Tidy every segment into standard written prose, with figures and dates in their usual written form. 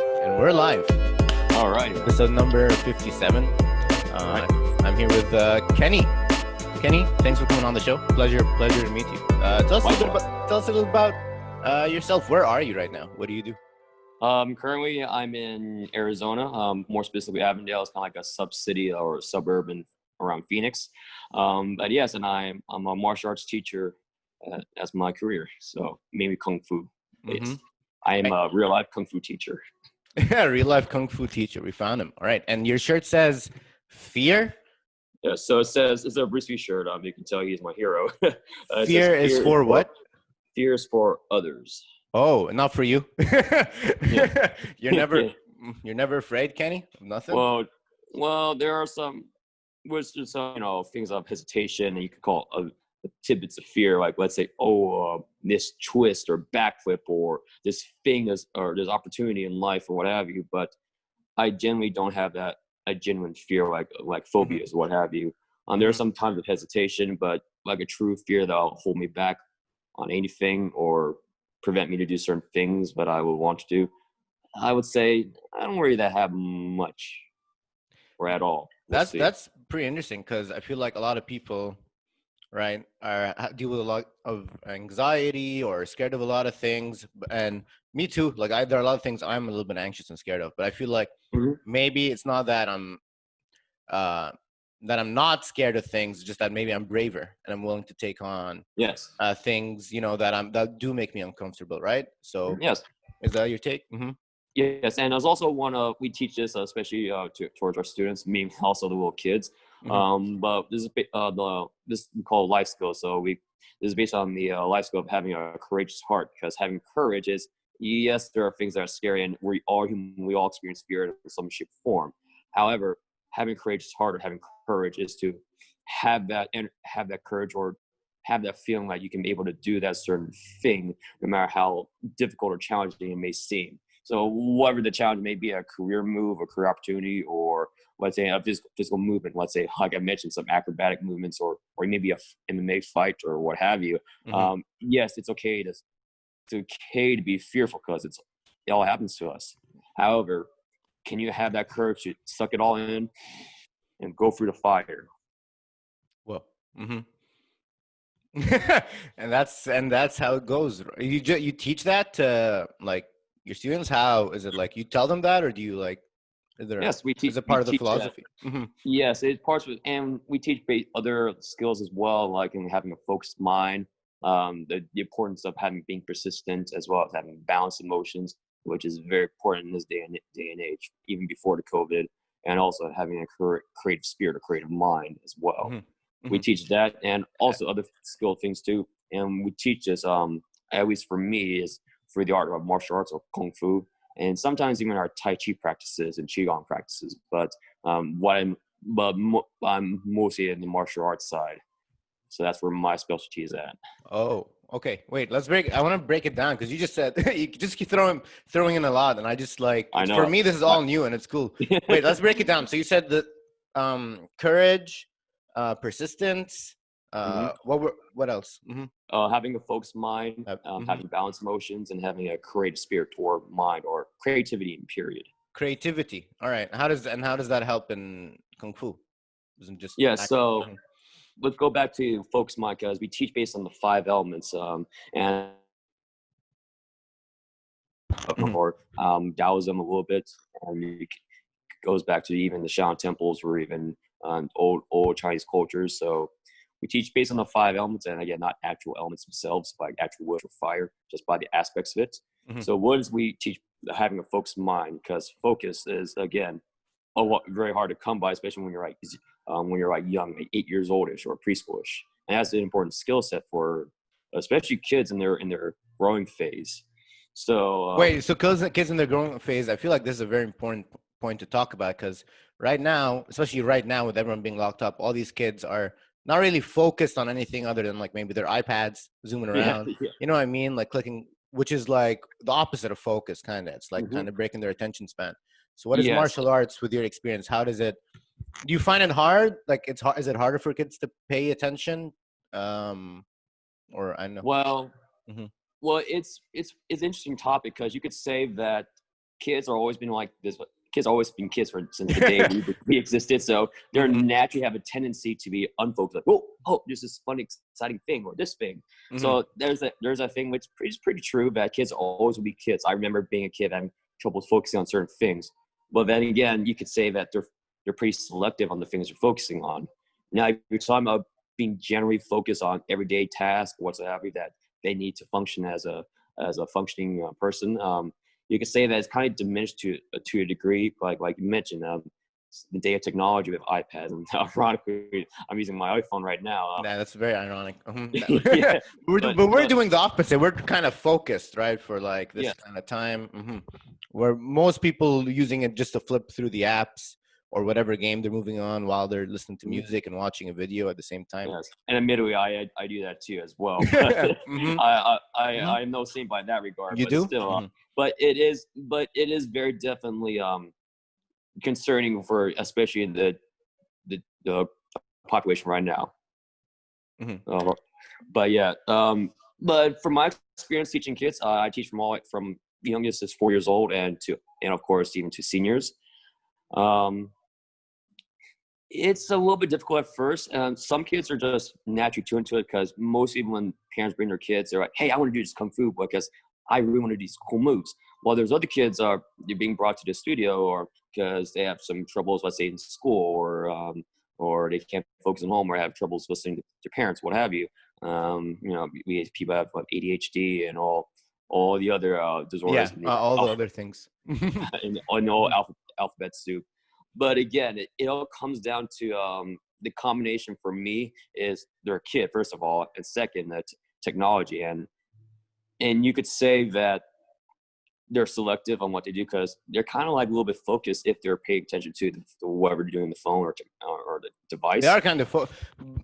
And we're live. All right. Episode number 57. I'm here with Kenny. Kenny, thanks for coming on the show. Pleasure to meet you. Tell us a little about yourself. Where are you right now? What do you do? Currently, I'm in Arizona. More specifically, Avondale is kind of like a sub-city or suburban around Phoenix. But yes, and I'm a martial arts teacher as my career. So mainly Kung Fu. Yes. I am a real life Kung Fu teacher. Real life Kung Fu teacher. We found him. All right. And your shirt says fear? Yeah, so it says, it's a Bruce Lee shirt. You can tell he's my hero. Fear is for what? Fear is for others. Oh, not for you. Yeah. You're never afraid, Kenny? Of nothing? Well, there are some, which is some, things of hesitation, and you could call tidbits of fear, like let's say, this twist or backflip or this thing or this opportunity in life or what have you. But I generally don't have that a genuine fear like phobias, what have you. There are some times of hesitation, but like a true fear that'll hold me back on anything or prevent me to do certain things that I would want to do. I would say I don't worry that have much or at all. That's pretty interesting, because I feel like a lot of people, right, deal with a lot of anxiety or scared of a lot of things, and me too. Like there are a lot of things I'm a little bit anxious and scared of, but I feel like maybe it's not that I'm not scared of things, just that maybe I'm braver and I'm willing to take on things that do make me uncomfortable, right? So yes, is that your take? Yes, and there's also we teach this especially towards our students, meaning also the little kids. But this is this we call life skills. So this is based on the life skill of having a courageous heart, because having courage is, yes, there are things that are scary, and we all human, we all experience fear in some shape or form. However, having a courageous heart or having courage is to have that courage or have that feeling like you can be able to do that certain thing, no matter how difficult or challenging it may seem. So whatever the challenge may be, a career move, a career opportunity, or let's say a physical movement, let's say, like I mentioned, some acrobatic movements, or maybe a MMA fight or what have you. Yes, it's okay to be fearful, because it all happens to us. However, can you have that courage to suck it all in and go through the fire? Well, and that's how it goes. You teach that to like your students? How is it? Like you tell them that, or do you like? Yes, we teach. Is it part of the philosophy? Yes, it's part of it, and we teach other skills as well, like in having a focused mind, the importance of being persistent, as well as having balanced emotions, which is very important in this day and age, even before the COVID, and also having a creative spirit, a creative mind as well. We teach that, and also other skill things too. And we teach this, at least for me, is for the art of martial arts or Kung Fu, and sometimes even our Tai Chi practices and Qigong practices. But I'm mostly in the martial arts side, so that's where my specialty is at. Oh, okay. Wait, I want to break it down, because you just said you just keep throwing in a lot, and I just I know. For me this is all new and it's cool. Wait, let's break it down. So you said that courage, persistence, what else? Having a focused mind, having balanced emotions, and having a creative spirit toward mind, or creativity in period. Creativity. All right. How does that help in Kung Fu? Isn't just so let's go back to focused mind, because we teach based on the 5 elements, and or Taoism a little bit, and it goes back to even the Shaolin temples, or even old Chinese cultures. So we teach based on the 5 elements, and again, not actual elements themselves, like actual wood or fire, just by the aspects of it. So what is we teach having a focused mind, because focus is, again, very hard to come by, especially when you're young, like 8 years oldish or preschoolish. And that's an important skill set for especially kids in their growing phase. So so kids in their growing phase, I feel like this is a very important point to talk about, because especially right now with everyone being locked up, all these kids are not really focused on anything other than like maybe their iPads zooming around. You know what I mean? Like clicking, which is like the opposite of focus, kind of. It's like kind of breaking their attention span. So what is martial arts, with your experience? How does it? Do you find it hard? Like is it harder for kids to pay attention? Or I know. Well, it's an interesting topic, because you could say that kids are always been like this. Kids always been kids since the day we existed. So they're naturally have a tendency to be unfocused. Like, oh, there's this fun, exciting thing or this thing. So there's a thing which is pretty true that kids always will be kids. I remember being a kid having trouble focusing on certain things. But then again, you could say that they're pretty selective on the things they're focusing on. Now, if you're talking about being generally focused on everyday tasks, whatsoever that they need to function as a functioning person, you could say that it's kind of diminished to a degree, like you mentioned, the day of technology with iPads. And ironically, I'm using my iPhone right now. Yeah, that's very ironic. Yeah, but we're doing the opposite. We're kind of focused, right, for like this kind of time. Where most people using it just to flip through the apps or whatever game they're moving on while they're listening to music and watching a video at the same time. Yes, and admittedly, I do that too as well. I'm no saint by that regard. You but do? Still, but it is very definitely concerning for especially the population right now. But yeah, but from my experience teaching kids, I teach from the youngest is 4 years old and of course even to seniors. It's a little bit difficult at first. Some kids are just naturally tuned to it because most people, when parents bring their kids, they're like, "Hey, I want to do this kung fu because I really want to do these cool moves." While there's other kids they're being brought to the studio or because they have some troubles, let's say in school, or they can't focus at home or have troubles listening to their parents, what have you. We people have like ADHD and all the other disorders. Yeah, all the other things. and all alphabet soup. But again, it all comes down to the combination for me is they're a kid, first of all, and second, that technology. And you could say that they're selective on what they do because they're kind of like a little bit focused if they're paying attention to whatever they're doing on the phone or the device. They are kind of,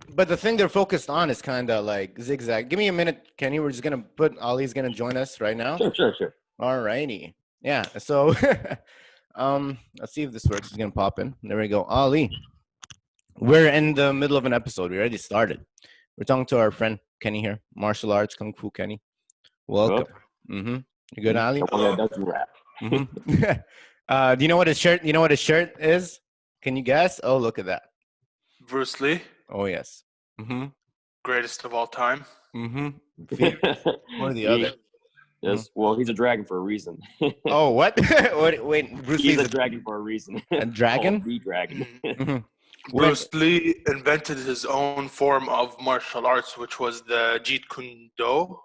but the thing they're focused on is kind of like zigzag. Give me a minute, Kenny. We're just going to Ali's going to join us right now. Sure. All righty. Yeah. So, let's see if this works. It's going to pop in. There we go. Ali, we're in the middle of an episode. We already started. We're talking to our friend Kenny here, martial arts, Kung Fu Kenny. Welcome. You good, Ali? Doesn't rap. Do you know what his shirt? You know what his shirt is? Can you guess? Oh, look at that. Bruce Lee. Oh yes. Greatest of all time. One or the other. Yes. Well, he's a dragon for a reason. Oh, what? Wait, Bruce Lee's Lee's a dragon for a reason. A dragon? The dragon. Bruce Lee invented his own form of martial arts, which was the Jeet Kune Do.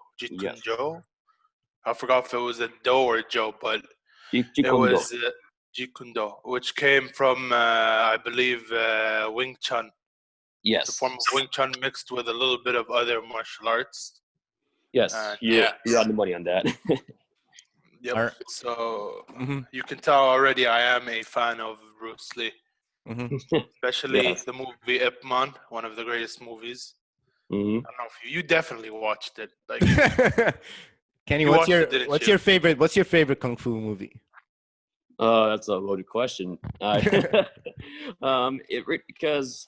I forgot if it was a Do or a Jo, but it was Jeet Kune Do, which came from, I believe, Wing Chun. Yes. The form of Wing Chun mixed with a little bit of other martial arts. Yes. You're on the money on that. Yep. So you can tell already I am a fan of Bruce Lee. Especially the movie Ip Man, one of the greatest movies. I don't know if you definitely watched it. Like, Kenny, what's your favorite kung fu movie? That's a loaded question. Because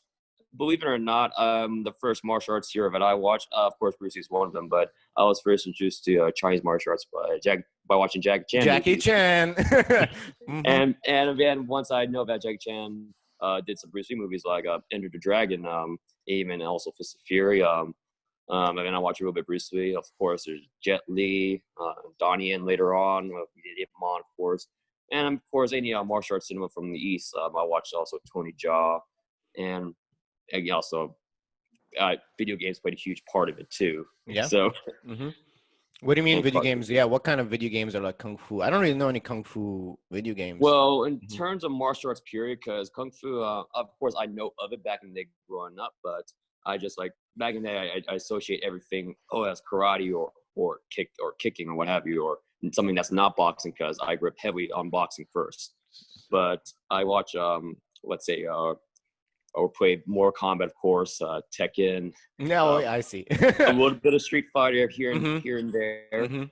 believe it or not, the first martial arts hero that I watched, of course, Bruce Lee is one of them, but I was first introduced to Chinese martial arts by watching Jackie Chan. Jackie Chan. And again, once I know that Jackie Chan did some Bruce Lee movies like Enter the Dragon, even also Fist of Fury. And then I watched a little bit of Bruce Lee. Of course, there's Jet Li, Donnie Yen later on. We did Ip Man, of course. And of course, any martial arts cinema from the East. I watched also Tony Jaa. And also, video games played a huge part of it too. Yeah. So. What do you mean video games? Yeah, what kind of video games are like kung fu? I don't really know any kung fu video games. Well, in terms of martial arts period, because kung fu, of course, I know of it back in the day growing up, but I just like back in the day, I associate everything as karate or kicking or what have you, or something that's not boxing because I grew up heavily on boxing first. But I watch, let's say, or play more combat, of course, Tekken. No, I see. A little bit of Street Fighter here and there.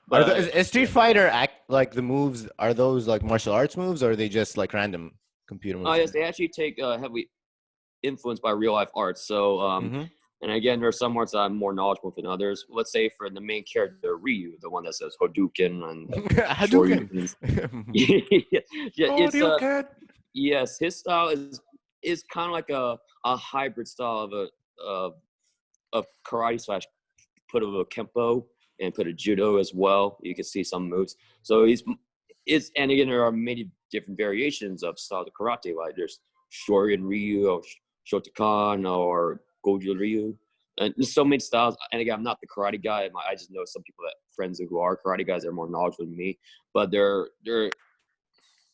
But is Street Fighter like the moves? Are those like martial arts moves, or are they just like random computer moves? Yes, they actually take heavily influenced by real life art. So And again, there are some words that I'm more knowledgeable than others. Let's say for the main character, Ryu, the one that says Hadouken and Hadouken. yeah, Oh, it's you can. yes, his style is kind of like a hybrid style of karate slash put a little kempo and put a judo as well. You can see some moves. So and again, there are many different variations of style of karate. Like there's Shorin Ryu or Shotokan or Goju Ryu. And there's so many styles. And again, I'm not the karate guy. I just know some people friends who are karate guys that are more knowledgeable than me. But there's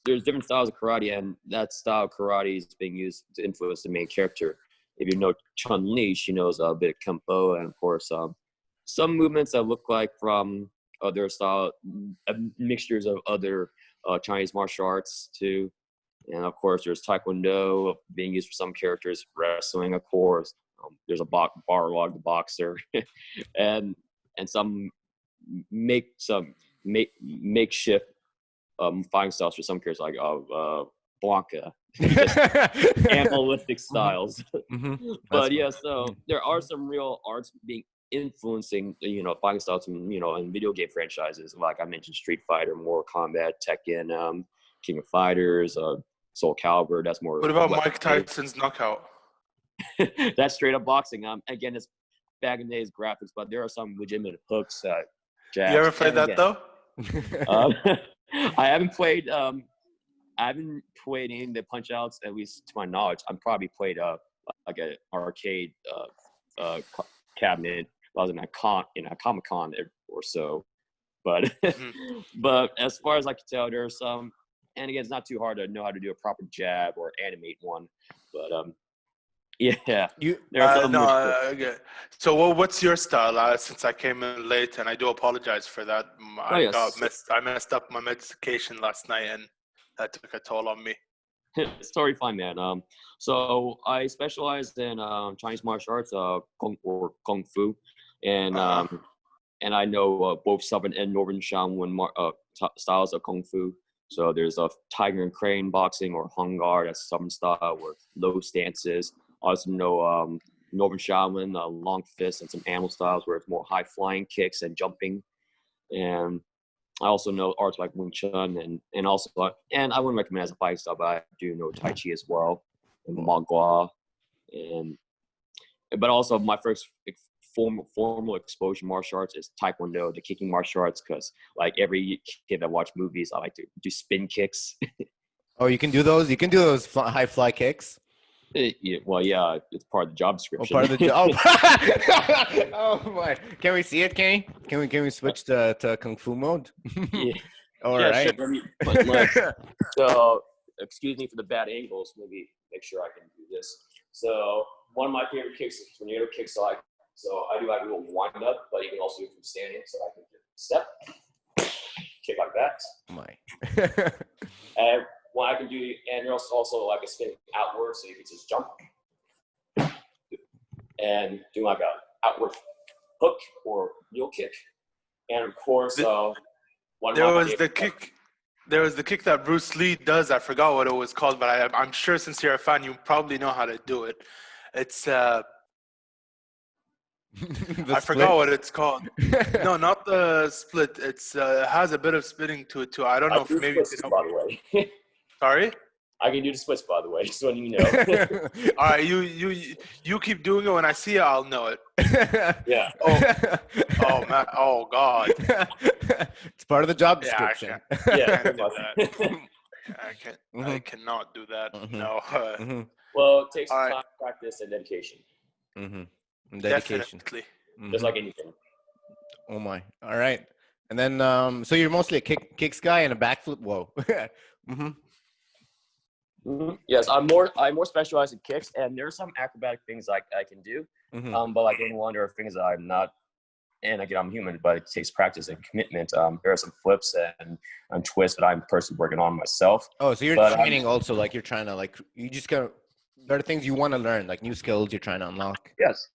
different styles of karate, and that style of karate is being used to influence the main character. If you know Chun-Li, she knows a bit of Kempo, and of course, some movements that look like from other style, mixtures of other Chinese martial arts too. And of course, there's Taekwondo being used for some characters, wrestling, of course. There's a Barlog, the boxer, and some makeshift fighting styles for some characters like Blanca, analytic styles. But yeah, so there are some real arts being influencing fighting styles in video game franchises. Like I mentioned, Street Fighter, Mortal Kombat, Tekken, King of Fighters, Soul Calibur. That's more. What about Mike Tyson's Knockout? That's straight up boxing. Again, it's back in the days graphics, but there are some legitimate hooks. Jabs. You ever played that though? I haven't played. I haven't played any of the punch outs, at least to my knowledge. I'm probably played like an arcade cabinet. I was in a Comic-Con or so, but but as far as I can tell, there's some. And again, it's not too hard to know how to do a proper jab or animate one, but yeah. Okay. So what's your style? Since I came in late, and I do apologize for that. I messed up my medication last night, and that took a toll on me. It's totally fine, man. So I specialize in Chinese martial arts, kung fu, and I know both southern and northern Shaolin styles of kung fu. So there's a tiger and crane boxing or hung guard, that's southern style, or low stances. I also know northern Shaolin, long fists, and some animal styles where it's more high flying kicks and jumping. And I also know arts like Wing Chun and also, and I wouldn't recommend as a fighting style, but I do know Tai Chi as well, and Magua, but also my first formal exposure to martial arts is Taekwondo, the kicking martial arts, because like every kid that watch movies, I like to do spin kicks. Oh, you can do those? You can do those high fly kicks? Yeah, it's part of the job description. Oh, part of the job. Oh my! Can we see it, Kenny? Can we switch to kung fu mode? Yeah. All right. Sure. So, excuse me for the bad angles. Maybe make sure I can do this. So, one of my favorite kicks is tornado kicks. So I do like a little wind up, but you can also do it from standing. So I can step, kick like that. Oh my. And what I can do, and there's also like a spin outward, so you can just jump and do like a outward hook or heel kick. And of course, there was the kick that Bruce Lee does. I forgot what it was called, but I'm sure since you're a fan, you probably know how to do it. It's I forgot what it's called. No, not the split. It's has a bit of spinning to it too. I don't know if maybe. By the way. Sorry. I can do the splits, by the way, just letting you know. All right, you keep doing it. When I see it, I'll know it. Yeah. Oh man. Oh God. It's part of the job description. I cannot do that. No. Well, it takes time, practice, and dedication. Dedication. Definitely. Just like anything. Oh my! All right, and then so you're mostly a kicks guy and a backflip. Whoa. Yes, I'm more specialized in kicks, and there's some acrobatic things I can do. But like anyone, there are things that I'm not. And again, I'm human, but it takes practice and commitment. There are some flips and twists that I'm personally working on myself. Oh, so you're training also, like you're trying to you just gotta. There are things you want to learn, like new skills you're trying to unlock. Yes.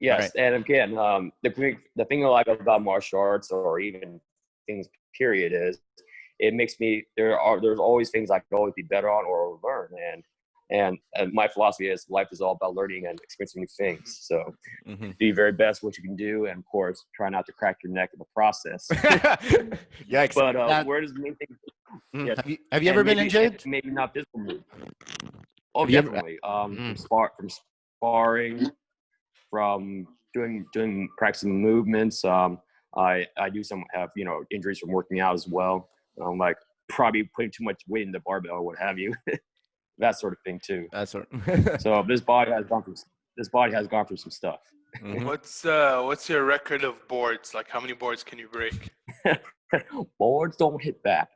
Yes, right. And again, the thing I like about martial arts or even things period is it makes me there's always things I can always be better on or learn, and And my philosophy is life is all about learning and experiencing new things. So Mm-hmm. do your very best what you can do, and of course try not to crack your neck in the process. Yikes. But where does the main thing? Mhm. Yes. Have you ever been injured? Maybe not physical move. Oh, Have you ever- definitely. From sparring, from doing practicing movements. I do some have injuries from working out as well. Like probably putting too much weight in the barbell or what have you. That sort of thing too. That sort. So this body has gone through some stuff. Mhm. What's your record of boards? Like, how many boards can you break? Boards don't hit back.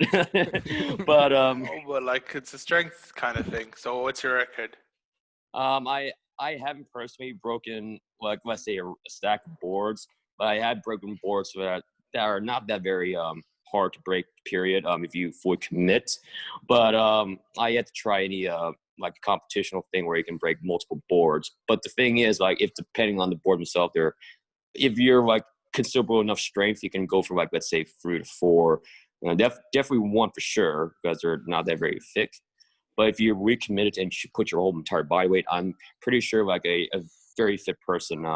But Oh, but like it's a strength kind of thing. So what's your record? I haven't personally broken, like, let's say a stack of boards, but I have broken boards that are not that very hard to break. Period. If you fully commit, but I yet to try any like competitional thing where you can break multiple boards. But the thing is, like, if depending on the board themselves, if you're like considerable enough strength, you can go from, like, let's say 3 to 4. Definitely 1 for sure, because they're not that very thick. But if you're recommitted and you put your whole entire body weight, I'm pretty sure like a very fit person,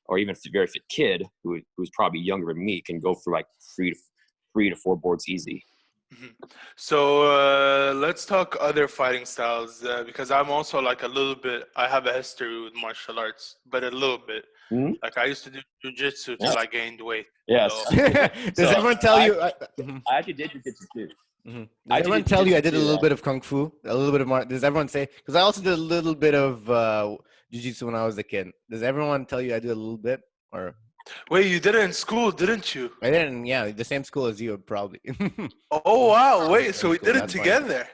or even a very fit kid who's probably younger than me, can go through like 3 to 4 boards easy. Mm-hmm. So let's talk other fighting styles, because I'm also like I have a history with martial arts, but a little bit. Hmm? Like I used to do jujitsu till I gained weight. Yes. So, Does So, everyone tell you? I actually did jiu-jitsu too. Does I everyone did tell you I jiu-jitsu did a too, little bit of kung fu? A little bit of Does everyone say? Because I also did a little bit of jiu-jitsu when I was a kid. Does everyone tell you I did a little bit? Or wait, you did it in school, didn't you? I didn't. Yeah, the same school as you probably. Oh wow! Wait, so we School, did it that's funny. together.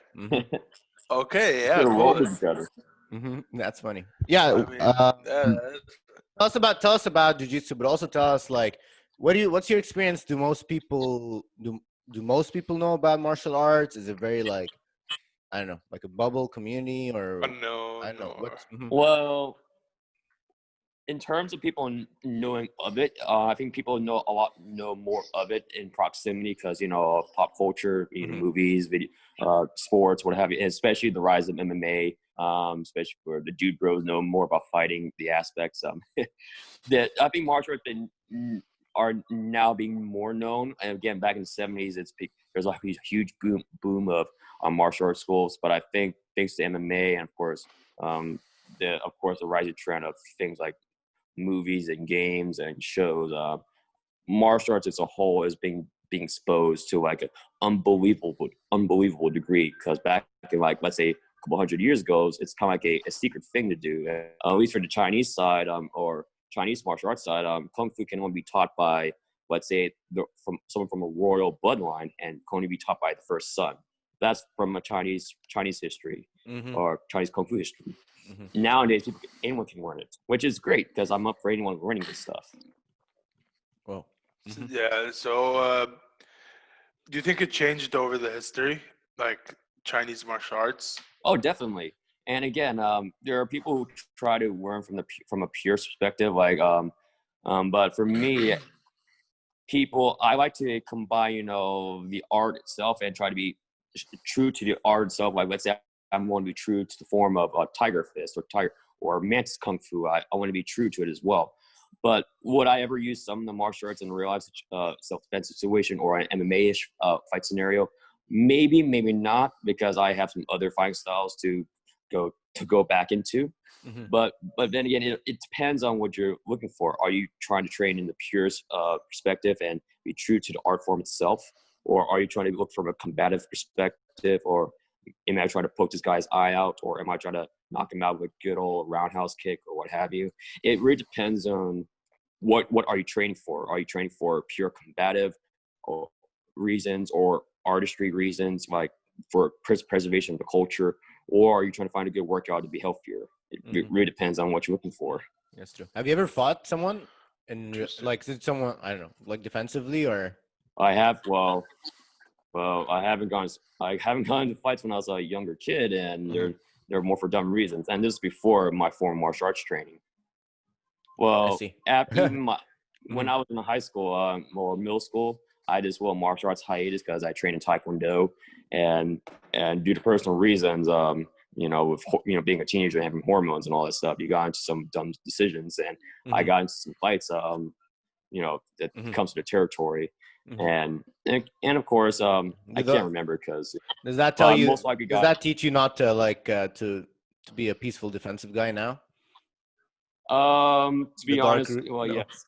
Okay, yeah, Cool. cool. With each other. That's funny. Yeah. I mean, Tell us about jiu-jitsu, but also tell us like what's your experience? Do most people know about martial arts? Is it very like, I don't know, like a bubble community, or no, I don't know no. what's Well, in terms of people knowing of it, I think people know more of it in proximity because, pop culture, movies, video, sports, what have you, and especially the rise of MMA, especially where the dude bros know more about fighting, the aspects. That I think martial arts are now being more known. And again, back in the 70s, there's like a huge boom of martial arts schools. But I think thanks to MMA and of course the rising trend of things like movies and games and shows, martial arts as a whole is being exposed to like an unbelievable degree. Because back in, like, let's say a couple hundred years ago, it's kind of like a secret thing to do. At least for the Chinese side, or Chinese martial arts side, kung fu can only be taught by, let's say, from someone from a royal bloodline, and can only be taught by the first son. That's from a Chinese history or Chinese kung fu history. Nowadays, anyone can learn it, which is great because I'm up for anyone learning this stuff. Well, yeah. So, do you think it changed over the history, like Chinese martial arts? Oh, definitely. And again, there are people who try to learn from a pure perspective, like, but for me, I like to combine, the art itself and try to be true to the art itself. Like, let's say I'm going to be true to the form of a tiger fist or mantis kung fu. I want to be true to it as well. But would I ever use some of the martial arts in a real life self-defense situation or an MMA-ish fight scenario? Maybe, maybe not, because I have some other fighting styles to go back into. But then again, it depends on what you're looking for. Are you trying to train in the purest perspective and be true to the art form itself? Or are you trying to look from a combative perspective? Or am I trying to poke this guy's eye out? Or am I trying to knock him out with a good old roundhouse kick or what have you? It really depends on what are you training for? Are you training for pure combative or reasons or artistry reasons, like for preservation of the culture? Or are you trying to find a good workout to be healthier? It really depends on what you're looking for. That's true. Have you ever fought someone like someone, I don't know, like defensively or? I have. Well, I haven't gone into fights when I was a younger kid, and they're more for dumb reasons. And this is before my formal martial arts training. Well, when I was in high school or middle school, I did martial arts hiatus because I trained in Taekwondo, and due to personal reasons, with being a teenager and having hormones and all that stuff, you got into some dumb decisions, and I got into some fights. That comes to the territory, and of course, I can't remember because. Does that tell you? Most likely does that teach you not to to be a peaceful defensive guy now? To be honest, no. yes,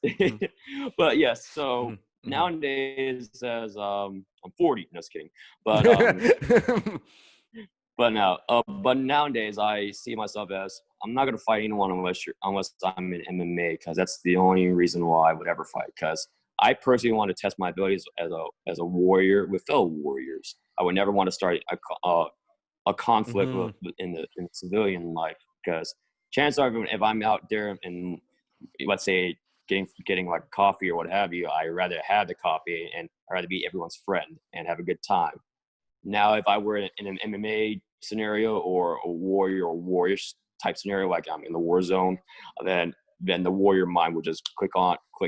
but yes. So nowadays, as I'm 40, just kidding, but but nowadays I see myself as I'm not gonna fight anyone unless I'm in MMA, because that's the only reason why I would ever fight. Because I personally want to test my abilities as a warrior with fellow warriors. I would never want to start a conflict in the civilian life, because chances are if I'm out there and let's say getting like coffee or what have you, I'd rather have the coffee and I'd rather be everyone's friend and have a good time. Now, if I were in an MMA scenario or a warrior type scenario, like I'm in the war zone, then the warrior mind would just click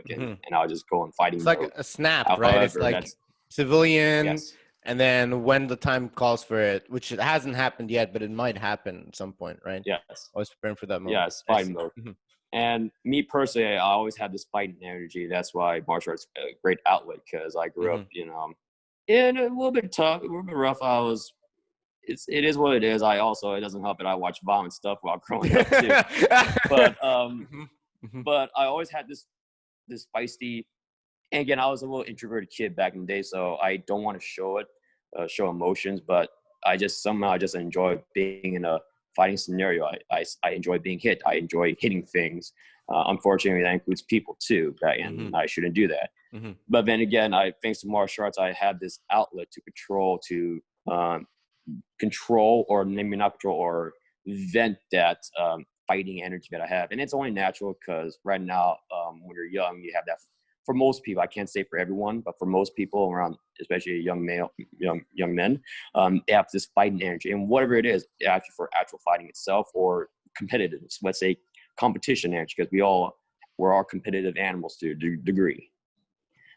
in, and I'll just go and fighting. It's like a snap, right? It's like civilian, yes. And then when the time calls for it, which it hasn't happened yet, but it might happen at some point, right? Yes. Always preparing for that moment. Yes, fighting mode. And me personally, I always had this fighting energy. That's why martial arts is a great outlet, because I grew up, in a little bit tough, a little bit rough. It is what it is. It doesn't help that I watch violent stuff while growing up too. But I always had this feisty. And again, I was a little introverted kid back in the day, so I don't want to show emotions. But I just enjoy being in a fighting scenario. I enjoy being hit. I enjoy hitting things. Unfortunately, that includes people too, and I shouldn't do that. But then again, thanks to martial arts, I had this outlet to control, or maybe not control, or vent that fighting energy that I have. And it's only natural, because right now, when you're young, you have that. For most people, I can't say for everyone, but for most people around, especially young men, they have this fighting energy, and whatever it is, actually for actual fighting itself or competitiveness. Let's say competition energy, because we're all competitive animals to a degree.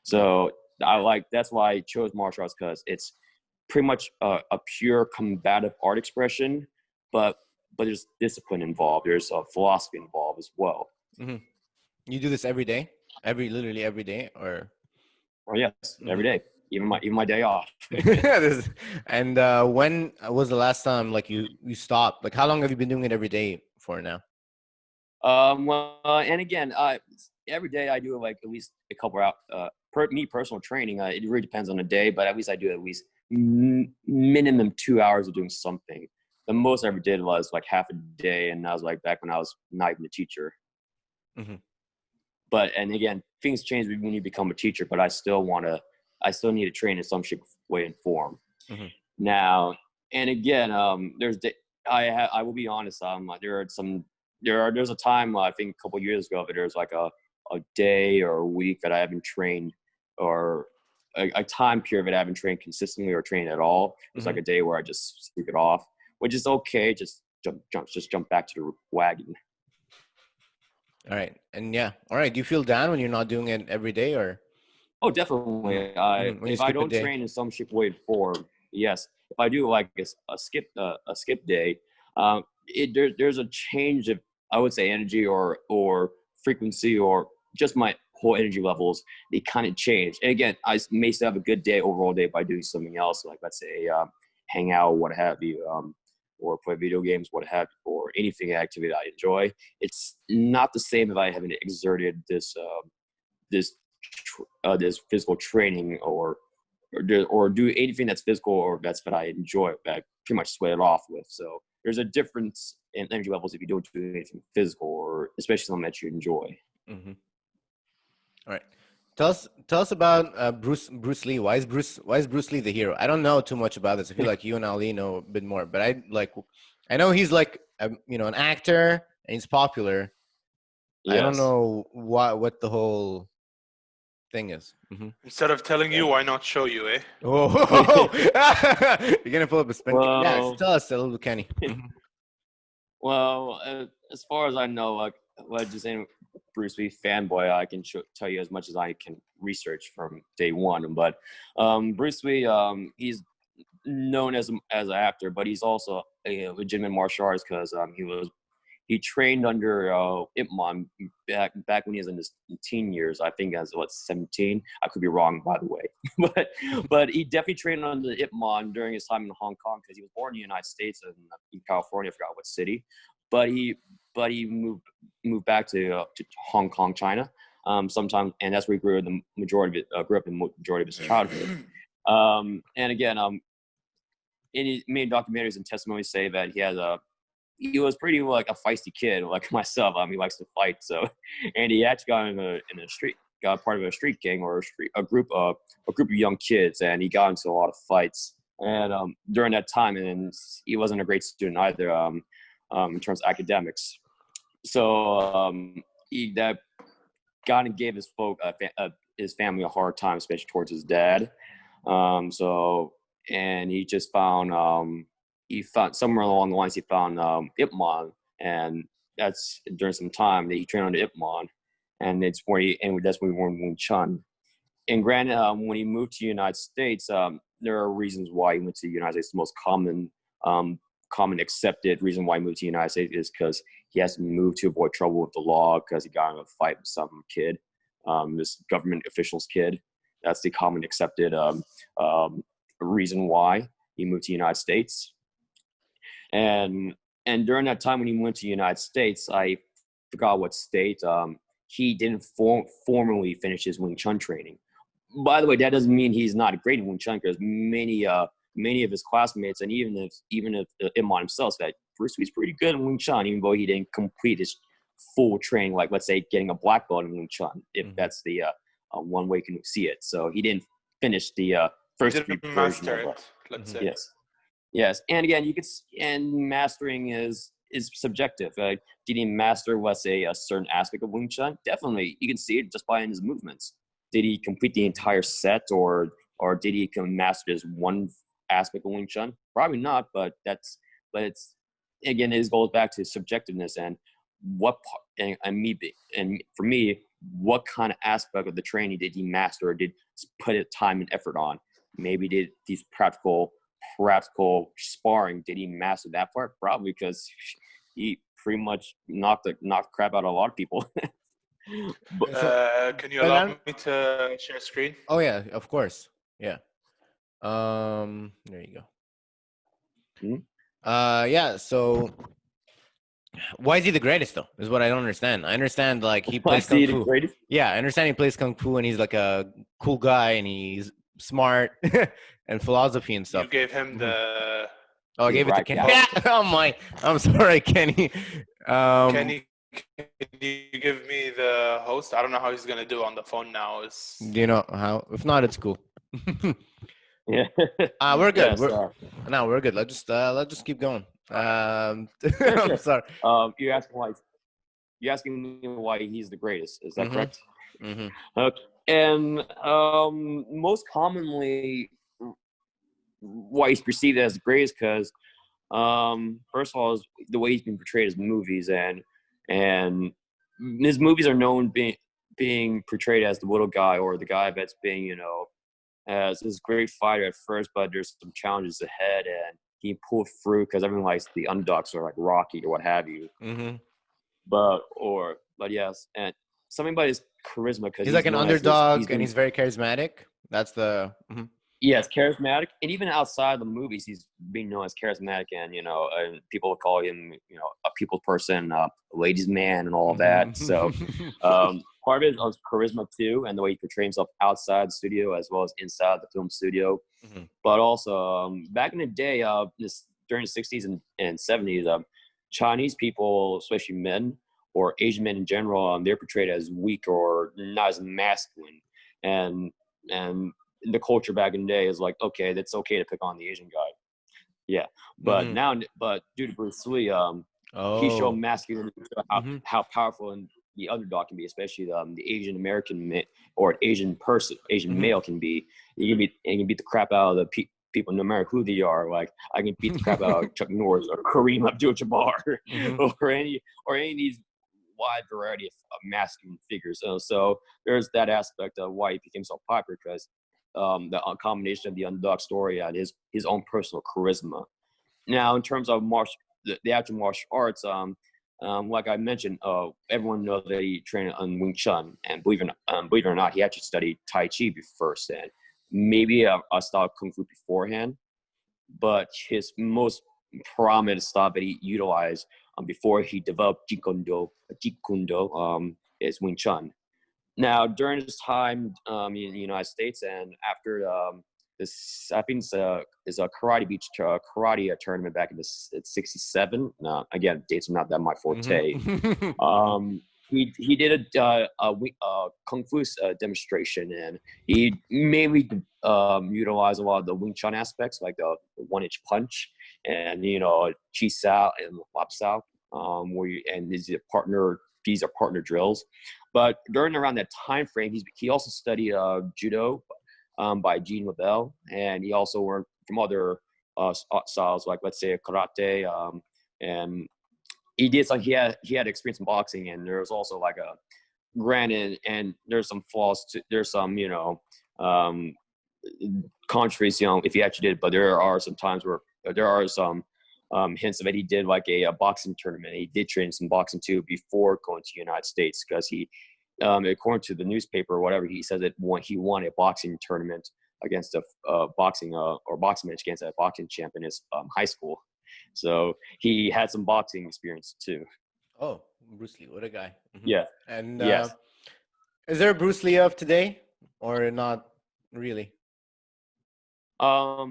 So that's why I chose martial arts, because it's pretty much a pure combative art expression, but there's discipline involved. There's a philosophy involved as well. You do this every day? Literally every day, or? Oh yes, every day, even my day off. And when was the last time you stopped? Like, how long have you been doing it every day for now? And again, every day I do at least a couple out. Personal training, it really depends on the day, but at least I do at least minimum 2 hours of doing something. The most I ever did was like half a day, and that was like back when I was not even a teacher. And again, things change when you become a teacher, but I still need to train in some shape, way, and form. Now, and again, I will be honest. There's a time, I think a couple of years ago, that there's like a day or a week that I haven't trained, or a time period that I haven't trained consistently or trained at all. It's like a day where I just sleep it off, which is okay. Just jump back to the wagon. All right. And yeah. All right. Do you feel down when you're not doing it every day, or? Oh, definitely. If I don't train in some shape, way, form, yes. If I do like a skip day, there's a change of, I would say, energy or frequency, or just my whole energy levels. They kind of change. And again, I may still have a good day, overall day, by doing something else, like let's say hang out, what have you. Or play video games, what have you, or anything activity I enjoy. It's not the same if I haven't exerted this physical training or do anything that's physical or that's what I enjoy, that I pretty much sweat it off with. So there's a difference in energy levels if you don't do anything physical, or especially something that you enjoy. All right. Tell us about Bruce Lee. Why is Bruce Lee the hero? I don't know too much about this. I feel like you and Ali know a bit more, but I know he's like an actor and he's popular. Yes. I don't know what the whole thing is. Instead of telling you, why not show you, eh? Oh, you're gonna pull up a spin. Yeah, tell us a little, Kenny. Well, as far as I know, just saying, Bruce Lee fanboy, I can tell you as much as I can research from day one. But Bruce Lee, he's known as an actor, but he's also a legitimate martial artist because he trained under Ip Man back when he was in his teen years. I think as 17. I could be wrong, by the way, but he definitely trained under Ip Man during his time in Hong Kong because he was born in the United States in California. I forgot what city, but he moved back to Hong Kong, China, sometime, and that's where he grew up in the majority of his childhood. And again, in his main documentaries and testimonies say that he was pretty like a feisty kid like myself. He likes to fight, so, and he actually got part of a street gang or a group of young kids, and he got into a lot of fights. And during that time, and he wasn't a great student either in terms of academics. So that kind of gave his family a hard time, especially towards his dad. And he just found somewhere along the lines he found Ip Man, and that's during some time that he trained under Ip Man, and that's when he learned Wing Chun. And granted, when he moved to the United States, there are reasons why he went to the United States. The most common accepted reason why he moved to the United States is because he has to move to avoid trouble with the law because he got in a fight with some kid, this government official's kid. That's the common accepted reason why he moved to the United States. And during that time when he went to the United States, I forgot what state, he didn't formally finish his Wing Chun training. By the way, that doesn't mean he's not great in Wing Chun, because many of his classmates, and even if Ip Man himself, said Bruce Lee's pretty good in Wing Chun, even though he didn't complete his full training, like let's say getting a black belt in Wing Chun, if that's the one way you can see it. So he didn't finish the first didn't master it, let's say. Yes, and again, and mastering is subjective. Did he master, let's say, a certain aspect of Wing Chun? Definitely, you can see it just by his movements. Did he complete the entire set, or did he master just one aspect of Wing Chun? Probably not, but it's again, it goes back to subjectiveness and for me, what kind of aspect of the training did he master or did put time and effort on? Maybe did these practical sparring, did he master that part? Probably, because he pretty much knocked crap out of a lot of people. Can you allow me to share screen? Oh yeah, of course. Yeah. There you go. Yeah. So, why is he the greatest though? Is what I don't understand. I understand like he plays kung fu. Yeah, I understand he plays kung fu and he's like a cool guy and he's smart and philosophy and stuff. You gave him the. Oh, I gave it to Kenny. Yeah. Oh my! I'm sorry, Kenny. Kenny, can you give me the host? I don't know how he's gonna do on the phone now. Do you know how? If not, it's cool. Yeah. We're good. We're good. Let's just keep going. I'm sorry. You're asking me why he's the greatest. Is that correct? Mm-hmm. Okay. And most commonly, why he's perceived as the greatest, because first of all, is the way he's been portrayed as movies, and his movies are known being portrayed as the little guy or the guy that's being, as this great fighter at first, but there's some challenges ahead, and he pulled through because everyone likes the underdogs, or like Rocky or what have you. Mm-hmm. But yes, and something about his charisma, because he's like an underdog and he's very charismatic. That's the. Mm-hmm. Yes, charismatic, and even outside of the movies, he's being known as charismatic, and and people call him, a people person, a ladies' man, and all of that. So, part of it is charisma too, and the way he portrays himself outside the studio as well as inside the film studio. Mm-hmm. But also, back in the day, during the '60s and '70s, Chinese people, especially men or Asian men in general, they're portrayed as weak or not as masculine, and the culture back in the day is like, okay, that's okay to pick on the Asian guy. Yeah. But now, due to Bruce Lee, he showed masculinity, how powerful and the underdog can be, especially the Asian American or Asian male can be. He can beat the crap out of the people, no matter who they are. Like, I can beat the crap out of Chuck Norris or Kareem Abdul-Jabbar or any of these wide variety of masculine figures. So there's that aspect of why he became so popular, because the combination of the underdog story and his own personal charisma. Now, in terms of the actual martial arts, like I mentioned, everyone knows that he trained on Wing Chun, and believe it or not, he actually studied Tai Chi first, and maybe a style of Kung Fu beforehand. But his most prominent style that he utilized before he developed Jeet Kune Do, is Wing Chun. Now, during his time in the United States, and after this, I think is a Karate Beach karate tournament back in '67. Again, dates are not that my forte. Mm-hmm. He did a kung fu demonstration, and he mainly utilized a lot of the Wing Chun aspects, like the 1-inch punch, and Chi Sao and Lap Sao, and these are partner drills. But during around that time frame, he also studied judo by Gene Labelle, and he also learned from other styles, like let's say karate, and he did he had experience in boxing, and there was also like a granted, and there's some flaws to, there's some controversy if he actually did, but there are some times where there are some hints that he did like a boxing tournament. He did train some boxing too before going to the United States, because he according to the newspaper or whatever, he says that he won a boxing tournament against a boxing match against a boxing champ in his high school. So he had some boxing experience too. Oh, Bruce Lee, what a guy. Mm-hmm. Yeah. And Yes. is there a Bruce Lee of today or not really? Well,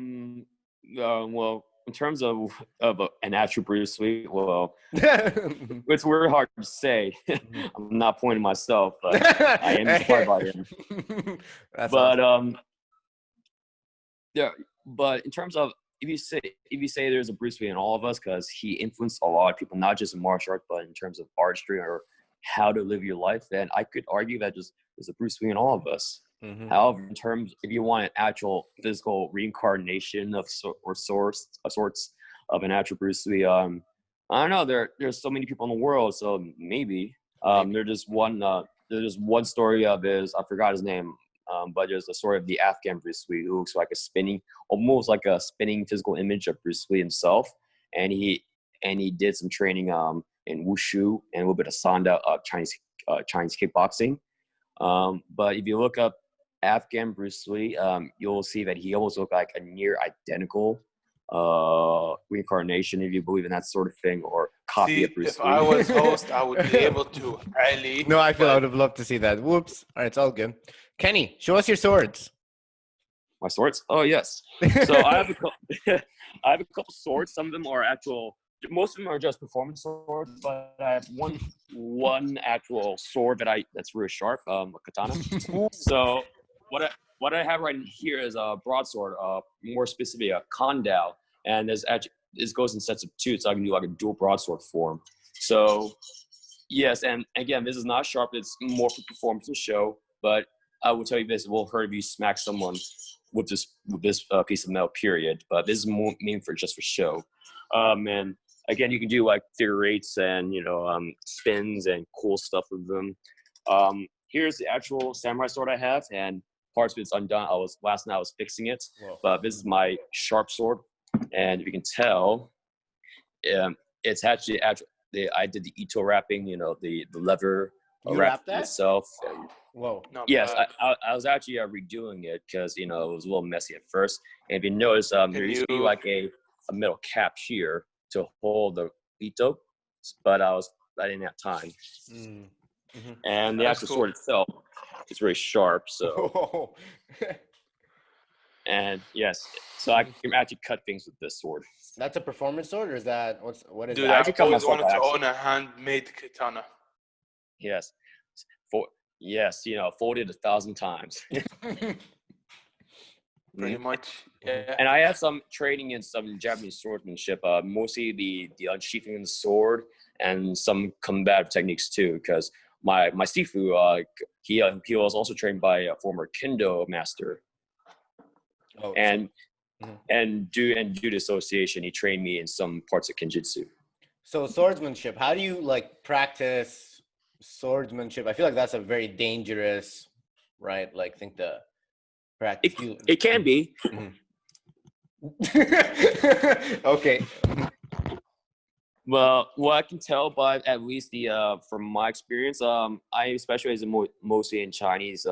in terms of an actual Bruce Lee, well, it's very hard to say. I'm not pointing myself, but I am inspired by him. That's but awesome. Yeah, but in terms of if you say there's a Bruce Lee in all of us, because he influenced a lot of people, not just in martial art, but in terms of artistry or how to live your life, then I could argue that just there's a Bruce Lee in all of us. Mm-hmm. However, in terms, if you want an actual physical reincarnation of sorts of an actual Bruce Lee, I don't know. There's so many people in the world, so maybe there's just one story of I forgot his name, but there's a story of the Afghan Bruce Lee who looks like almost like a spinning physical image of Bruce Lee himself, and he did some training in wushu and a little bit of sanda, Chinese kickboxing. But if you look up Afghan Bruce Lee, you'll see that he almost looked like a near identical reincarnation, if you believe in that sort of thing, or copy of Bruce If Lee. I was host, I would be able to. Ali, No, I feel I would have loved to see that. Whoops. All right, it's all good. Kenny, show us your swords. My swords? Oh yes. So I have I have a couple swords. Some of them are actual. Most of them are just performance swords, but I have one actual sword that's really sharp, a katana. So what I have right here is a broadsword, more specifically a kondao, and this goes in sets of two, so I can do like a dual broadsword form. So yes, and again, this is not sharp; it's more for performance and show. But I will tell you this: it will hurt if you smack someone with this piece of metal. Period. But this is more meant for show. And again, you can do like figure eights and spins and cool stuff with them. Here's the actual samurai sword I have, and parts of it's undone. Last night I was fixing it. Whoa. But this is my sharp sword, and if you can tell, it's actually I did the Ito wrapping, the leather wrapped itself. And, whoa. Yes, I was actually redoing it because it was a little messy at first. And if you notice, there used to be like a metal cap here to hold the Ito, but I didn't have time. Mm-hmm. And the actual sword itself is very sharp, so. And yes, so I can actually cut things with this sword. That's a performance sword, or is that what is Dude, that? I've always wanted to own a handmade katana. Yes, folded 1,000 times. Pretty much, yeah. And I have some training in some Japanese swordsmanship, mostly the unsheathing of the sword and some combative techniques too. Because my Sifu, he was also trained by a former Kendo master. Oh, and due to association, he trained me in some parts of Kenjutsu. So swordsmanship, how do you practice swordsmanship? I feel like that's a very dangerous, right? Like, think Correct. It can be. Okay. Well, what I can tell by at least the from my experience, I specialize in mostly in Chinese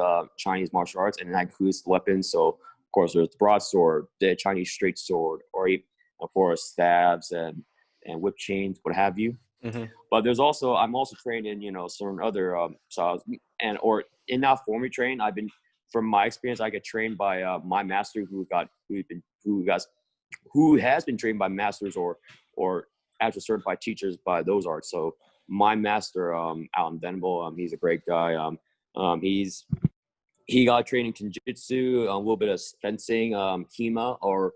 martial arts, and that includes weapons. So of course there's the broadsword, the Chinese straight sword, or even, of course, stabs and whip chains, what have you. Mm-hmm. But I'm also trained in certain other styles, or in that formally trained. From my experience, I get trained by my master who has been trained by masters or actual certified teachers by those arts. So my master, Alan Venable, he's a great guy. He got trained in Kenjutsu, a little bit of fencing, Hema, or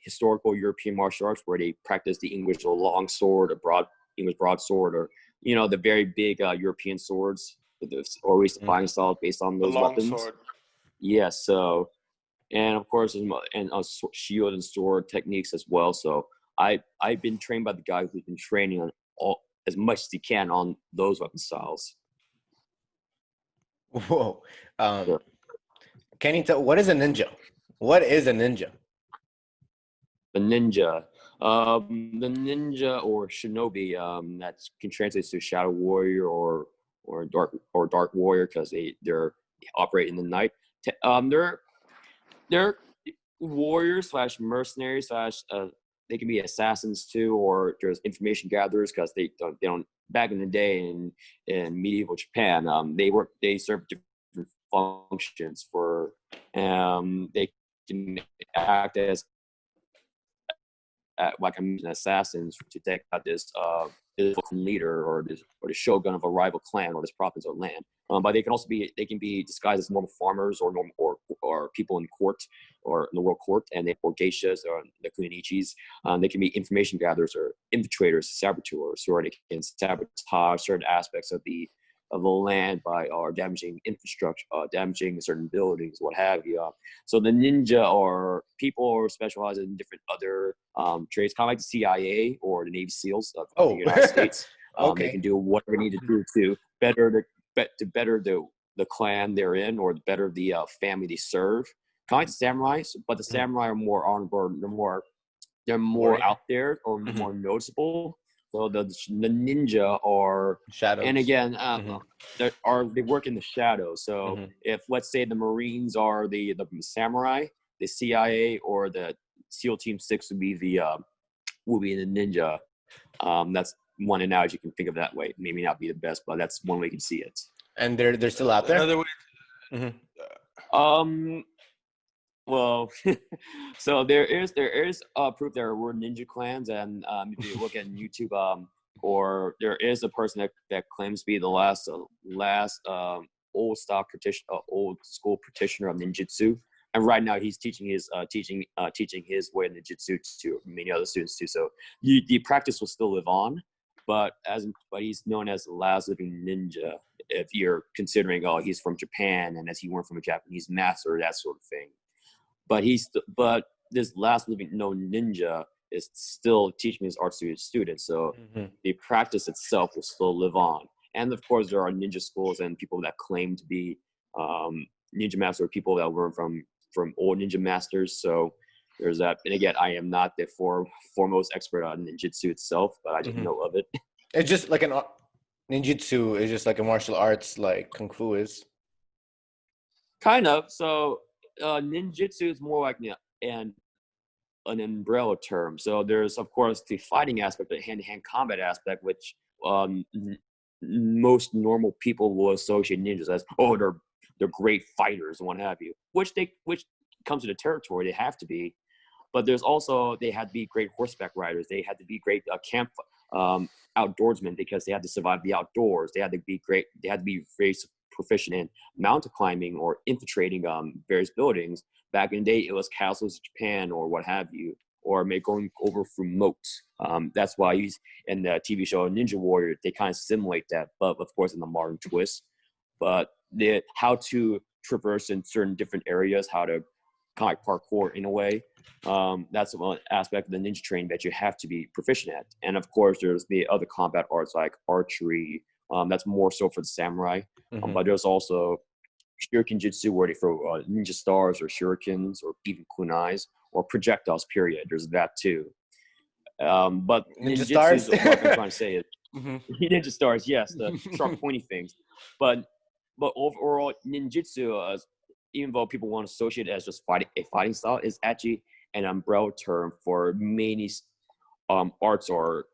historical European martial arts, where they practice the English long sword, a English broadsword, or the very big European swords, or at least the fighting style based on those the long weapons. sword. Yes, so. And of course, shield and sword techniques as well. So I've been trained by the guy who's been training on as much as he can on those weapon styles. Whoa. Sure. Can you tell what is a ninja? What is a ninja? The ninja, or shinobi, that can translate to shadow warrior or dark warrior, because they operate in the night. They're warriors / mercenaries / they can be assassins too, or there's information gatherers, because they don't back in the day in medieval Japan, they serve different functions for they can act as like I mentioned, assassins to take out this leader or the shogun of a rival clan or this province or land. But they can be disguised as normal farmers or people in court or in the world court, and or geishas or the kuninichis. They can be information gatherers or infiltrators, saboteurs, or they can sabotage certain aspects of the land by damaging infrastructure, damaging certain buildings, what have you. So the ninja are people who specialize in different other trades, kind of like the CIA or the Navy SEALs of the United States. Okay. They can do whatever they need to do to better the clan they're in, or better the family they serve. Kind of like the samurai, but the samurai are more honorable. They're more out there or more noticeable. So the ninja are shadows, and again, they work in the shadows. So if, let's say, the Marines are the samurai, the CIA or the SEAL Team 6 would be the ninja. That's one analogy you can think of that way. Maybe not be the best, but that's one way you can see it. And they're still out there. Another way. Well, so there is proof there were ninja clans, and if you look at YouTube, or there is a person that claims to be the last old school practitioner of ninjutsu, and right now he's teaching his way of ninjutsu to many other students too. So the practice will still live on, but he's known as the last living ninja. If you're considering, he's from Japan, and as he went from a Japanese master, that sort of thing. But this last living known ninja is still teaching his arts to his students. So the practice itself will still live on. And of course, there are ninja schools and people that claim to be ninja master, or people that learn from old ninja masters. So there's that. And again, I am not the foremost expert on ninjutsu itself, but I just know of it. It's just like ninjutsu is just like a martial arts, like kung fu is. Kind of. So ninjutsu is more like an umbrella term. So there's, of course, the fighting aspect, the hand-to-hand combat aspect, which most normal people will associate ninjas as, they're great fighters and what have you, which comes to the territory. They have to be. But there's also, they had to be great horseback riders. They had to be great camp outdoorsmen, because they had to survive the outdoors. They had to be great. They had to be very proficient in mountain climbing or infiltrating various buildings. Back in the day, it was castles in Japan or what have you, or going over through moats. That's why he's in the TV show Ninja Warrior. They kind of simulate that, but of course in the modern twist. But how to traverse in certain different areas, how to kind of like parkour in a way. That's one aspect of the ninja training that you have to be proficient at. And of course, there's the other combat arts like archery. That's more so for the samurai. But there's also shuriken jutsu where they throw ninja stars or shurikens or even kunais or projectiles. Period. There's that too. But Ninja ninjutsu is stars. what I'm trying to say is Mhm. ninja stars. Yes, the sharp pointy things. But overall, ninjutsu, even though people want to associate it as just a fighting style, is actually an umbrella term for many arts or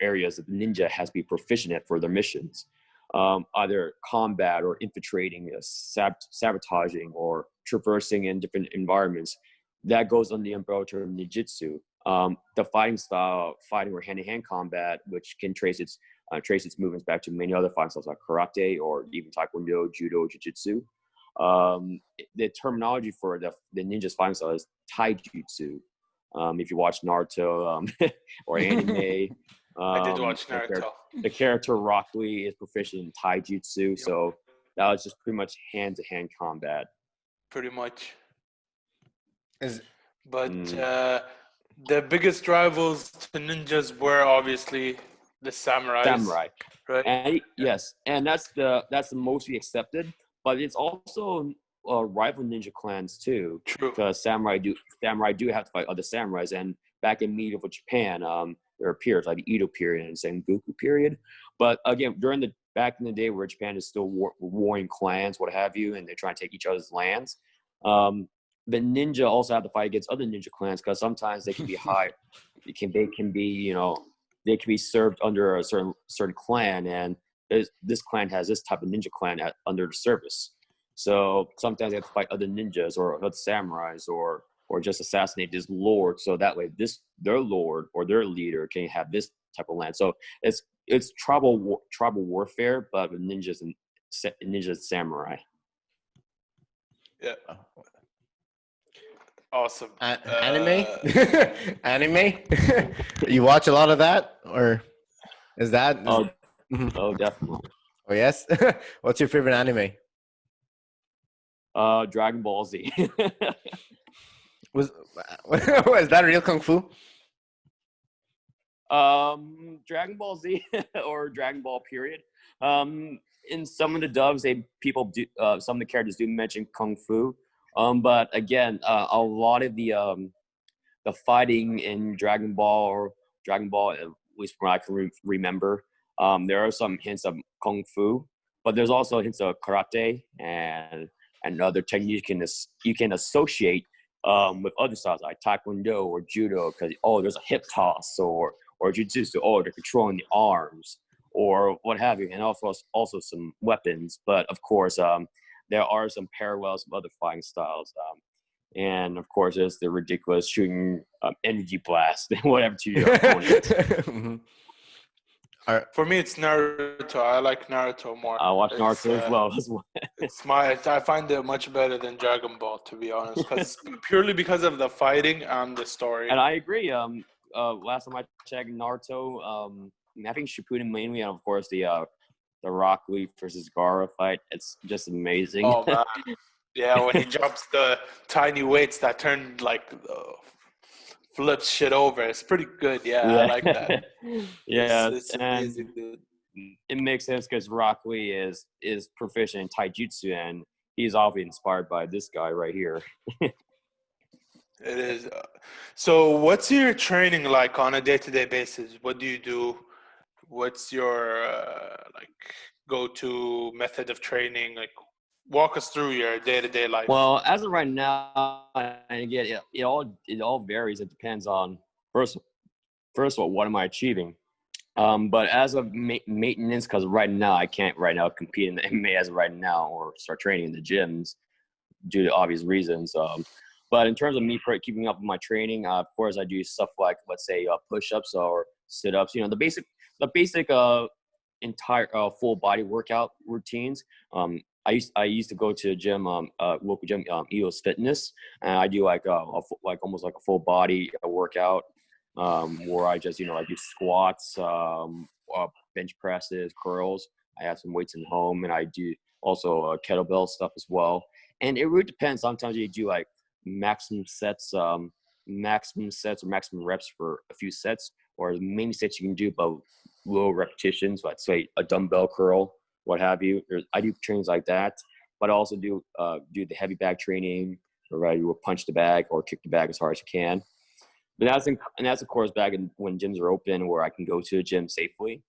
areas that the ninja has to be proficient at for their missions. Either combat or infiltrating, sabotaging, or traversing in different environments. That goes on the umbrella term ninjutsu. The fighting style, fighting or hand-to-hand combat, which can trace its movements back to many other fighting styles like karate or even taekwondo, judo, jiu-jitsu. The terminology for the ninja's fighting style is taijutsu. If you watch Naruto or anime, I did watch Naruto. the character Rock Lee is proficient in taijutsu, Yep. so that was just pretty much hand-to-hand combat. Pretty much. Is But the biggest rivals to ninjas were obviously the samurais. Samurai, right? And yes, and that's the mostly accepted, but it's also rival ninja clans too. True. Because samurai do have to fight other samurais, and back in medieval Japan, there are periods like the Edo period and Sengoku period. But again, back in the day where Japan is still warring clans, what have you, and they're trying to take each other's lands, the ninja also have to fight against other ninja clans because sometimes they can be high. They can be they can be served under a certain clan, and this clan has this type of ninja clan under the service. So sometimes they have to fight other ninjas or other samurais or just assassinate this lord, so that way their lord or their leader can have this type of land. So it's tribal warfare, but with ninjas and samurai. Yeah. Awesome. Anime? Anime? You watch a lot of that, or is that? Mhm. Oh, definitely. Oh yes. What's your favorite anime? Dragon Ball Z. Was that real kung fu? Dragon Ball Z or Dragon Ball period. In some of the dubs, some of the characters do mention kung fu. But again, a lot of the fighting in Dragon Ball, at least from what I can remember, there are some hints of kung fu, but there's also hints of karate and other techniques you can associate with other styles like taekwondo or judo, because there's a hip toss or jiu-jitsu, they're controlling the arms or what have you, and also some weapons. But of course, there are some parallels with other fighting styles. And of course, there's the ridiculous shooting energy blast, whatever, to your opponent. For me, it's Naruto. I like Naruto more. I watch Naruto as well. I find it much better than Dragon Ball, to be honest, purely because of the fighting and the story. And I agree. Last time I checked Naruto, I think Shippuden mainly, and of course the Rock Lee versus Gaara fight. It's just amazing. Oh man, yeah, when he jumps the tiny weights that turn flips shit over. It's pretty good. Yeah. I like that. Yeah, it's amazing, dude. It makes sense because Rock Lee is proficient in taijutsu, and he's obviously inspired by this guy right here. It is. So what's your training like on a day-to-day basis? What do you do? What's your go-to method of training? Like, walk us through your day-to-day life. Well, as of right now, and again, it all varies. It depends on first of all, what am I achieving? But as of maintenance, because right now I can't compete in the MMA as of right now or start training in the gyms due to obvious reasons. But in terms of me keeping up with my training, of course I do stuff like, let's say, push-ups or sit-ups. The basic entire full body workout routines. I used to go to a gym, local gym, EOS Fitness, and I do almost like a full body workout, where I just I do squats, bench presses, curls. I have some weights in home, and I do also kettlebell stuff as well. And it really depends. Sometimes you do like maximum sets or maximum reps for a few sets, or as many sets you can do, but low repetitions. Let's say a dumbbell curl, what have you. I do trainings like that. but I also do the heavy bag training, where you will punch the bag or kick the bag as hard as you can. But that's of course back when gyms are open where I can go to the gym safely.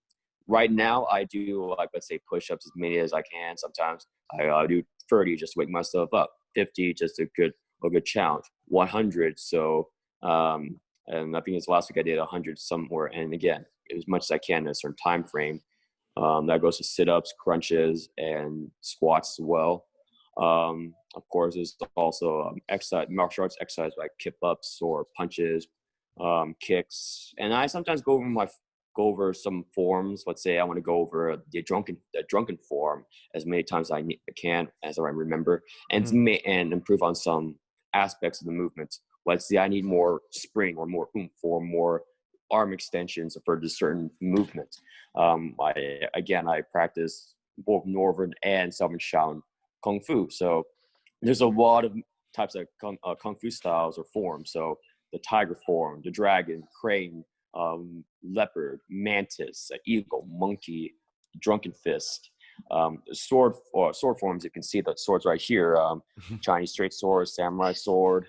Right now, I do like, let's say, push-ups as many as I can. Sometimes I do 30 just to wake myself up. 50 just a good challenge. 100. So and I think it's last week I did 100 somewhere. And again, as much as I can in a certain time frame. That goes to sit-ups, crunches, and squats as well. Of course, there's also exercise, martial arts exercise like kip-ups or punches, kicks. And I sometimes go over some forms. Let's say I want to go over the drunken form as many times as I can, as I remember, and and improve on some aspects of the movements. Let's say I need more spring or more oomph or more arm extensions for the certain movements. I practice both Northern and Southern Shaolin Kung Fu. So there's a lot of types of Kung Fu styles or forms. So the tiger form, the dragon, crane, leopard, mantis, eagle, monkey, drunken fist. Sword forms, you can see the swords right here. Chinese straight sword, samurai sword,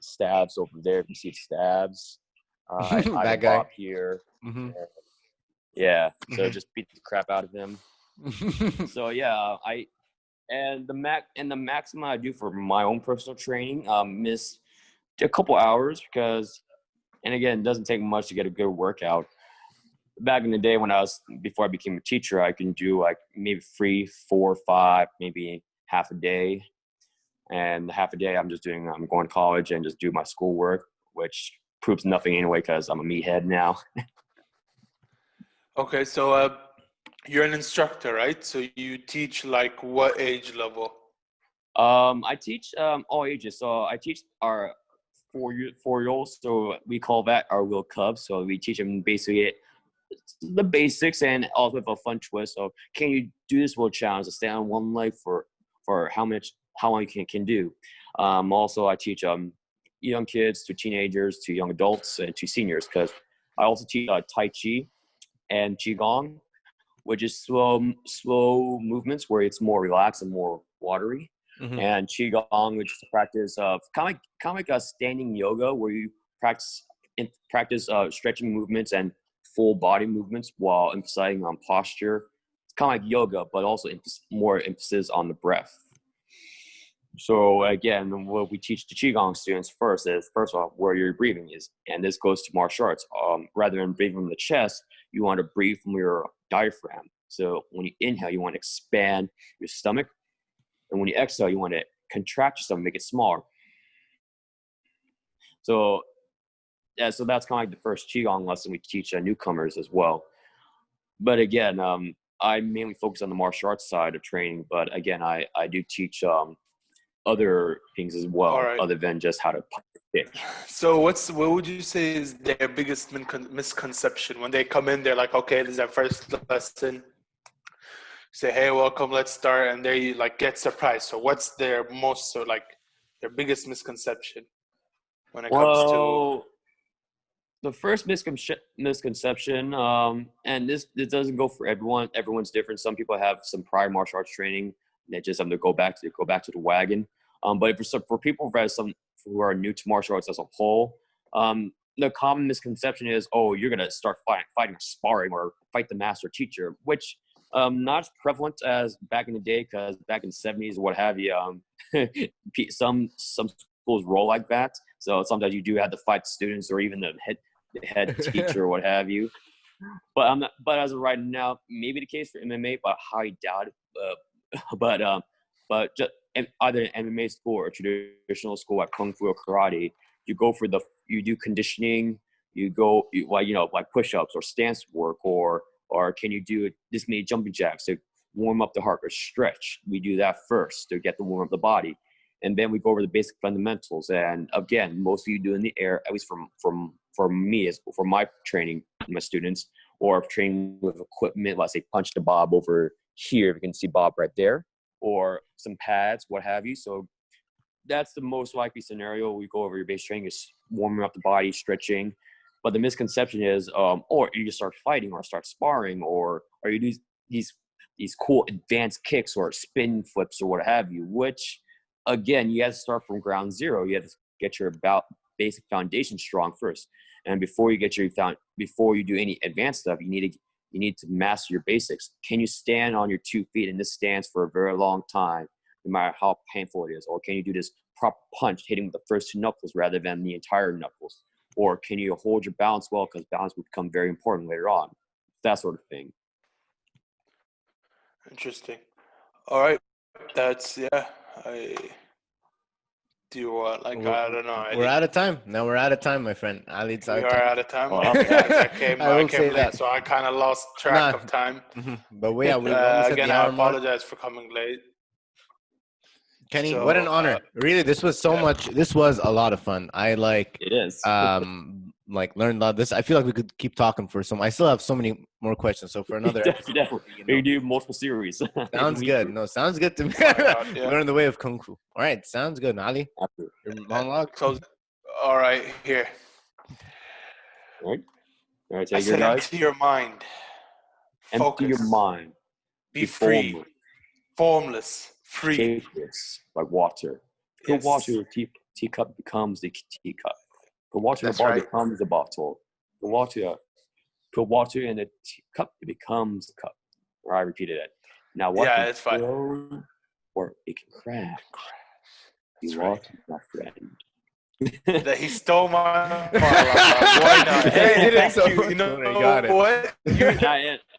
stabs over there. You can see stabs. I have a bop here. Yeah, so just beat the crap out of him. So yeah, the maximum I do for my own personal training, miss a couple hours because, and again, it doesn't take much to get a good workout. Back in the day before I became a teacher, I can do like maybe 3, 4, 5, maybe half a day. And half a day I'm going to college and just do my schoolwork, which proves nothing anyway because I'm a meathead now. Okay, so you're an instructor, right? So you teach like what age level? I teach all ages. So I teach our 4-year-olds. So we call that our little cubs. So we teach them basically the basics and also with a fun twist. So can you do this little challenge to stand on one leg for how long you can do? Also, I teach young kids to teenagers to young adults and to seniors because I also teach Tai Chi and Qigong, which is slow movements where it's more relaxed and more watery. And Qigong, which is a practice of kind of like a standing yoga where you practice stretching movements and full body movements while emphasizing on posture. It's kind of like yoga, but also more emphasis on the breath. So again, what we teach the Qigong students first of all, where your breathing is. And this goes to martial arts. Rather than breathing from the chest, you want to breathe from your diaphragm. So when you inhale, you want to expand your stomach. And when you exhale, you want to contract your stomach, make it smaller. So that's kind of like the first Qigong lesson we teach newcomers as well. But again, I mainly focus on the martial arts side of training. But again, I do teach other things as well, other than just how to kick. So what would you say is their biggest misconception when they come in? They're like, okay, this is our first lesson. Say, hey, welcome, let's start, and they like get surprised. So what's their biggest misconception when it comes to the first misconception, and this doesn't go for everyone. Everyone's different. Some people have some prior martial arts training. They just have to go back to the wagon. But for people who are new to martial arts as a whole, the common misconception is, oh, you're gonna start fighting sparring or fight the master teacher, which not as prevalent as back in the day, because back in the 70s, what have you, some schools roll like that. So sometimes you do have to fight students or even the head teacher or what have you. But as of right now, maybe the case for MMA, but I highly doubt it. But just either an MMA school or a traditional school like Kung Fu or Karate, you do conditioning, like push-ups or stance work, or can you do this many jumping jacks to warm up the heart or stretch? We do that first to get the warm up the body. And then we go over the basic fundamentals. And again, most of you do in the air, at least for me, for my training, my students, or training with equipment, let's say punch the bob over here, if you can see Bob right there, or some pads, what have you. So that's the most likely scenario. We go over your base training, is warming up the body, stretching. But the misconception is, or you just start fighting or start sparring, or you do these these cool advanced kicks or spin flips or what have you, which again, you have to start from ground zero. You have to get your basic foundation strong first. And before you do any advanced stuff, you need to master your basics. Can you stand on your 2 feet in this stance for a very long time, no matter how painful it is? Or can you do this proper punch, hitting with the first 2 knuckles rather than the entire knuckles? Or can you hold your balance well, because balance will become very important later on? That sort of thing. Interesting. All right. That's, yeah. I don't know. We're out of time. No, we're out of time, my friend. Ali, it's We our are time. out of time. Oh, I came I will late, say that. so I kind of lost track Nah. of time. But yeah, we almost hit Again, the I hour mark. apologize for coming late. Kenny, So, what an honor. Really, this was so much. This was a lot of fun. I It is. learned a lot. This, I feel like we could keep talking for some. I still have so many more questions. So for another episode, Definitely. We do multiple series. sounds good. No, sounds good to me. yeah. Learn the way of kung fu. All right, sounds good. Ali, your monologue. All right, here. All right, I take your said, guys. empty your mind. Empty your Focus. mind. Be free. Formless. Free. Shapeless, like water. Put Yes. water in a teacup becomes the teacup. Put water in a That's bottle right. becomes the bottle. Put water in a cup, it becomes the cup. Or I repeated it. Now what can it's fine. grow or it can crash. That's You right. walk, my friend. That he stole my monologue. Why not? Hey, he did it so you, much you know when I got it. what?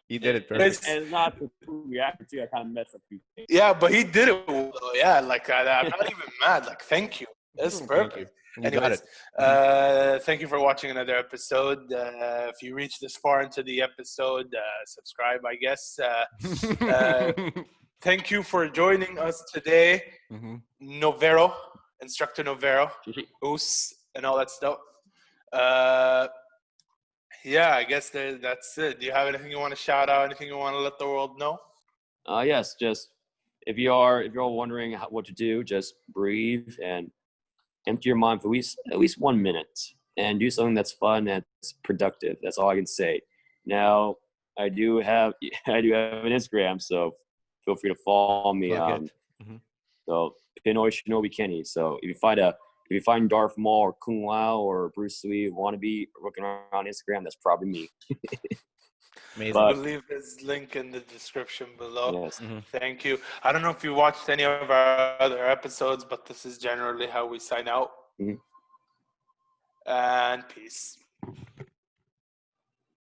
He did it And perfect. it's not the reactor too. I kind of messed up. Yeah, but he did it. Yeah, like I'm not even mad. Like, thank you. That's Thank perfect. you got Anyways, it. thank you for watching another episode. If you reached this far into the episode, subscribe, I guess. Thank you for joining us today, Novero, Instructor Novero, Us, and all that stuff. Yeah, I guess that's it. Do you have anything you want to shout out? Anything you want to let the world know? Yes, just if you're wondering what to do, just breathe and empty your mind for at least 1 minute and do something that's fun and productive. That's all I can say. Now, I do have an Instagram, so feel free to follow me. So Pinoy Shinobi Kenny. So if you find Darth Maul or Kung Lao or Bruce Lee wannabe looking around Instagram, that's probably me. Amazing. I'll leave his link in the description below. Yes. Thank you. I don't know if you watched any of our other episodes, but this is generally how we sign out. And peace.